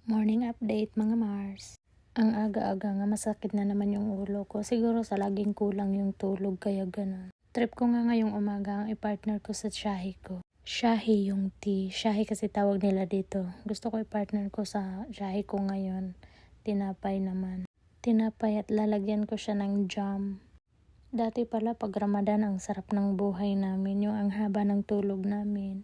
Morning update mga Mars. Ang aga-aga nga masakit na naman yung ulo ko. Siguro sa laging kulang yung tulog kaya ganun. Trip ko nga ngayong umaga ang i-partner ko sa shahi ko. Shahi yung tea. Shahi kasi tawag nila dito. Gusto ko i-partner ko sa shahi ko ngayon. Tinapay naman. Tinapay at lalagyan ko siya ng jam. Dati pala pag Ramadan ang sarap ng buhay namin. Yung ang haba ng tulog namin.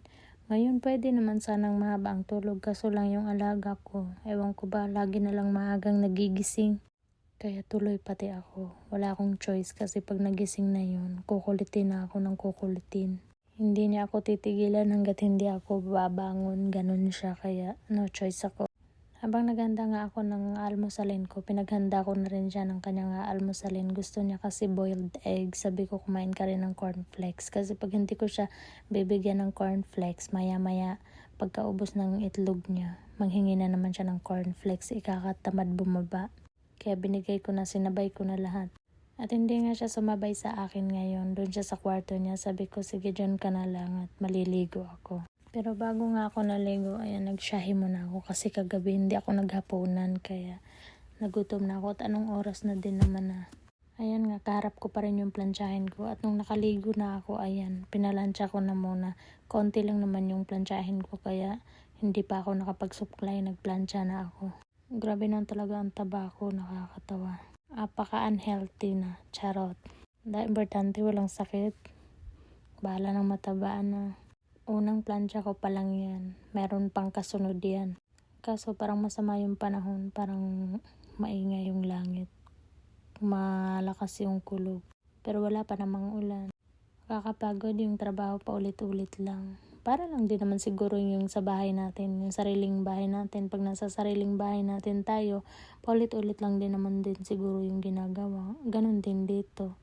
Ngayon pwede naman sanang mahaba ang tulog kaso lang yung alaga ko. Ewan ko ba, lagi na lang maagang nagigising. Kaya tuloy pati ako. Wala akong choice kasi pag nagising na yun, kukulitin na ako ng kukulitin. Hindi niya ako titigilan hanggat hindi ako babangon. Ganun siya kaya no choice ako. Habang naghanda nga ako ng almusalin ko, pinaghanda ko na rin siya ng kanyang almusalin. Gusto niya kasi boiled egg. Sabi ko kumain ka rin ng cornflakes. Kasi pag hindi ko siya bibigyan ng cornflakes, maya-maya pagkaubos ng itlog niya, manghingi na naman siya ng cornflakes. Ikakatamad bumaba. Kaya binigay ko na, sinabay ko na lahat. At hindi nga siya sumabay sa akin ngayon. Doon siya sa kwarto niya. Sabi ko, sige dyan ka na lang at maliligo ako. Pero bago nga ako naligo, ayan, nagshahi muna ako kasi kagabi hindi ako naghapunan kaya nagutom na ako at anong oras na din naman na. Ayan nga, kaharap ko pa rin yung planchahin ko at nung nakaligo na ako, ayan, pinalansya ko na muna. Konti lang naman yung planchahin ko kaya hindi pa ako nakapagsuklay, nagplansya na ako. Grabe na talaga ang taba ko, nakakatawa. Apaka-unhealthy na, charot. Importante walang sakit. Bahala ng matabaan na. Unang plancha ko pa lang yan. Meron pang kasunod yan. Kaso parang masama yung panahon. Parang maingay yung langit. Malakas yung kulog. Pero wala pa namang ulan. Kakapagod yung trabaho pa ulit-ulit lang. Para lang din naman siguro yung sa bahay natin. Yung sariling bahay natin. Pag nasa sariling bahay natin tayo, paulit-ulit lang din naman din siguro yung ginagawa. Ganon din dito.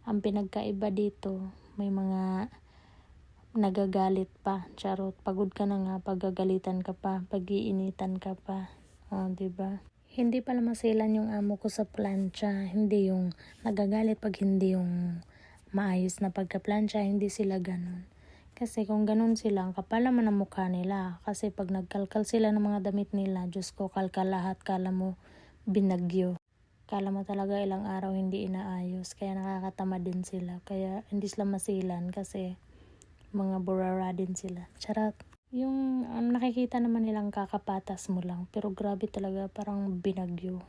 Ang pinagkaiba dito, may mga nagagalit pa, charot. Pagod ka na nga, pagagalitan ka pa, pag-iinitan ka pa. O, diba? Hindi pala masilan yung amo ko sa plancha. Hindi yung nagagalit pag hindi yung maayos na pagka-plancha, hindi sila ganun. Kasi kung ganun sila, ang kapal naman ang mukha nila. Kasi pag nagkalkal sila ng mga damit nila, Diyos ko, kalkal lahat, kala mo binagyo. Kala mo talaga ilang araw hindi inaayos. Kaya nakakatama din sila. Kaya hindi sila masilan kasi mga burara din sila. Charot. Yung nakikita naman nilang kakapatas mo lang. Pero grabe talaga, parang binagyo.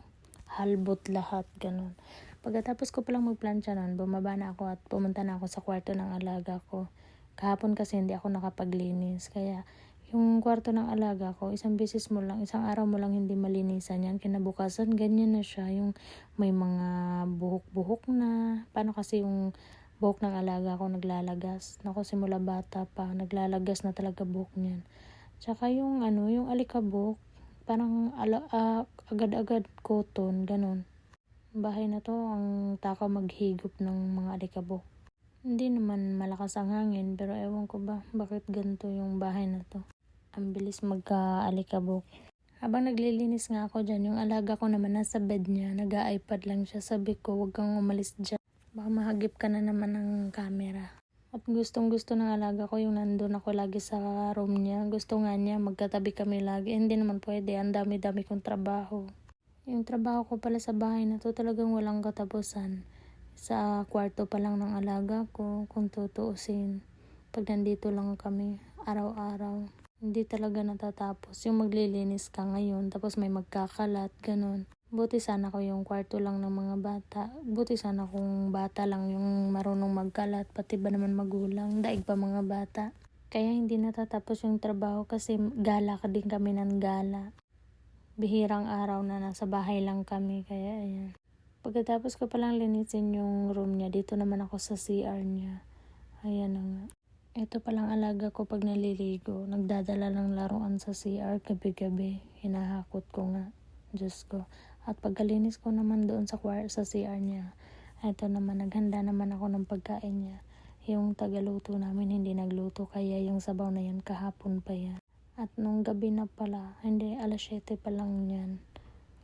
Halbot lahat, ganun. Pagkatapos ko palang magplansya nun, bumaba na ako at pumunta na ako sa kwarto ng alaga ko. Kahapon kasi hindi ako nakapaglinis. Kaya yung kwarto ng alaga ko, isang araw mo lang hindi malinisan yan. Kinabukasan, ganyan na siya. Yung may mga buhok-buhok na. Paano kasi yung buhok ng alaga ko naglalagas. Naku, simula bata pa, naglalagas na talaga buhok niyan. Tsaka yung yung alikabok, parang agad-agad cotton, ganun. Bahay na to, ang takaw maghigop ng mga alikabok. Hindi naman malakas ang hangin, pero ewan ko ba, bakit ganito yung bahay na to. Ang bilis magka-alikabok. Habang naglilinis nga ako dyan, yung alaga ko naman nasa bed niya, nag-iPad lang siya. Sabi ko, huwag kang umalis dyan. Baka mahagip ka na naman ng camera. At gustong-gusto ng alaga ko yung nandun ako lagi sa room niya. Gusto nga niya, magkatabi kami lagi. Hindi naman pwede, ang dami-dami kong trabaho. Yung trabaho ko pala sa bahay na to talagang walang katapusan. Sa kwarto pa lang ng alaga ko, kung tutuusin. Pag nandito lang kami, araw-araw. Hindi talaga natatapos. Yung maglilinis ka ngayon, tapos may magkakalat, ganun. Buti sana ko yung kwarto lang ng mga bata. Buti sana kung bata lang yung marunong magkalat, pati ba naman magulang, daig pa mga bata. Kaya hindi natatapos yung trabaho kasi gala ka din kami ng gala. Bihirang araw na nasa bahay lang kami, kaya ayan. Pagkatapos ko palang linisin yung room niya, dito naman ako sa CR niya. Ayan na nga. Ito palang alaga ko pag naliligo. Nagdadala ng laruan sa CR gabi-gabi. Hinahakot ko nga. Diyos ko. At pagkalinis ko naman doon sa CR niya, ito naman, naghanda naman ako ng pagkain niya. Yung tagaluto namin hindi nagluto, kaya yung sabaw na yan kahapon pa yan. At nung gabi na pala, hindi, 7:00 pa lang yan.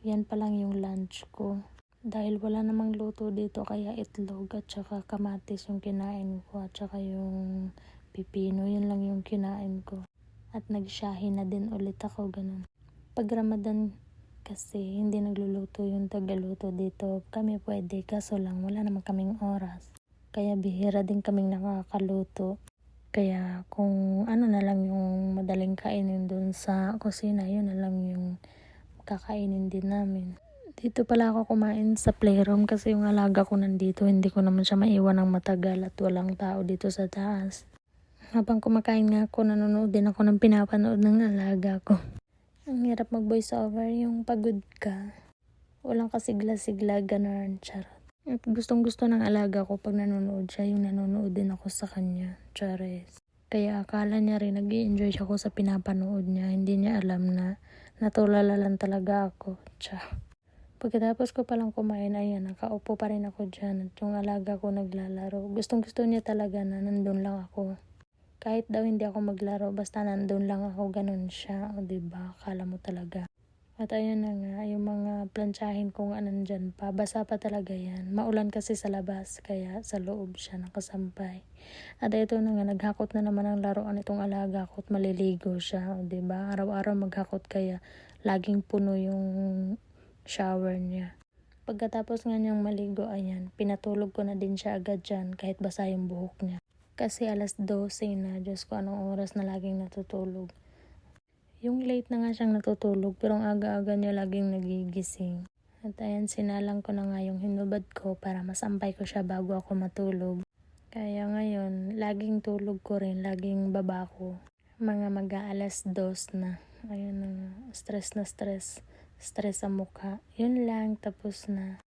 Yan pa lang yung lunch ko. Dahil wala namang luto dito, kaya itlog at saka kamatis yung kinain ko at saka yung pipino, yun lang yung kinain ko. At nagshahi na din ulit ako, ganun. Pag Ramadan kasi hindi nagluluto yung tagaluto dito. Kami pwede kaso lang wala naman kaming oras. Kaya bihira din kaming nakakaluto. Kaya kung ano na lang yung madaling kainin dun sa kusina, yun na lang yung kakainin din namin. Dito pala ako kumain sa playroom kasi yung alaga ko nandito. Hindi ko naman siya maiwan ng matagal at walang tao dito sa taas. Habang kumakain nga ako, nanonood din ako ng pinapanood ng alaga ko. Ang hirap mag voice over yung pagod ka. Walang kasigla-sigla, ganun, charot. At gustong gusto ng alaga ko pag nanonood siya, yung nanonood din ako sa kanya, chares. Kaya akala niya rin nag-i-enjoy ako sa pinapanood niya. Hindi niya alam na natulala lang talaga ako. Pagkatapos ko palang kumain, ayan, nakaupo pa rin ako dyan. At yung alaga ko naglalaro. Gustong gusto niya talaga na nandun lang ako. Kahit daw hindi ako maglaro, basta nandun lang ako, ganun siya. O diba, akala mo talaga. At ayun na nga, yung mga plantsahin kong nandyan pa, basa pa talaga yan. Maulan kasi sa labas, kaya sa loob siya nakasampay. At ito na nga, naghakot na naman ang laruan itong alaga ko at maliligo siya. O diba, araw-araw maghakot kaya laging puno yung shower niya. Pagkatapos nga niyang maligo, ayan, pinatulog ko na din siya agad dyan kahit basa yung buhok niya. Kasi 12:00 na, Diyos ko anong oras na laging natutulog. Yung late na nga siyang natutulog pero ang aga-aga niya laging nagigising. At ayan, sinalang ko na nga yung hinubad ko para masampay ko siya bago ako matulog. Kaya ngayon, laging tulog ko rin, laging baba ko. Mga mag-2:00 na. Ayun na nga, stress na stress. Stress sa mukha. Yun lang, tapos na.